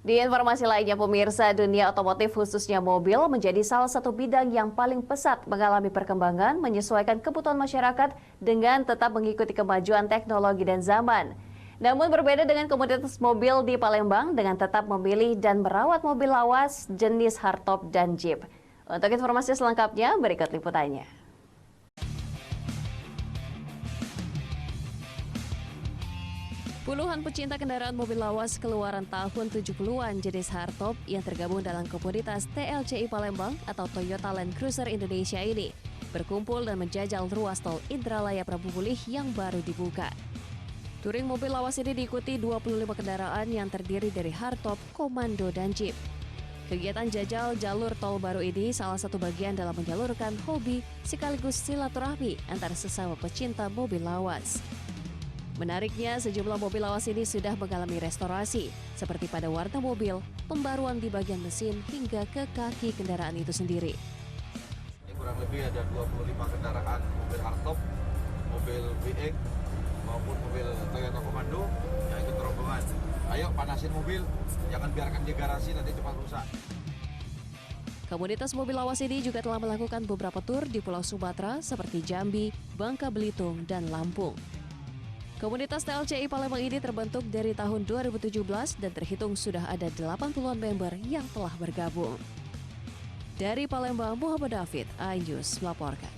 Di informasi lainnya, pemirsa, dunia otomotif khususnya mobil menjadi salah satu bidang yang paling pesat mengalami perkembangan menyesuaikan kebutuhan masyarakat dengan tetap mengikuti kemajuan teknologi dan zaman. Namun berbeda dengan komunitas mobil di Palembang dengan tetap memilih dan merawat mobil lawas jenis hardtop dan jeep. Untuk informasi selengkapnya, berikut liputannya. Puluhan pecinta kendaraan mobil lawas keluaran tahun 70-an jenis hardtop yang tergabung dalam komunitas TLCI Palembang atau Toyota Land Cruiser Indonesia ini berkumpul dan menjajal ruas tol Indralaya Prabu Mulih yang baru dibuka. Touring mobil lawas ini diikuti 25 kendaraan yang terdiri dari hardtop, komando, dan jeep. Kegiatan jajal jalur tol baru ini salah satu bagian dalam menyalurkan hobi sekaligus silaturahmi antara sesama pecinta mobil lawas. Menariknya, sejumlah mobil lawas ini sudah mengalami restorasi, seperti pada warna mobil, pembaruan di bagian mesin, hingga ke kaki kendaraan itu sendiri. Kurang lebih ada 25 kendaraan mobil hardtop, mobil VX, maupun mobil Toyota Komando yang ikut rombongan. Ayo panasin mobil, jangan biarkan di garasi nanti cepat rusak. Komunitas mobil lawas ini juga telah melakukan beberapa tur di Pulau Sumatera seperti Jambi, Bangka Belitung, dan Lampung. Komunitas TLCI Palembang ini terbentuk dari tahun 2017 dan terhitung sudah ada 80-an member yang telah bergabung. Dari Palembang, Muhammad David, iNews melaporkan.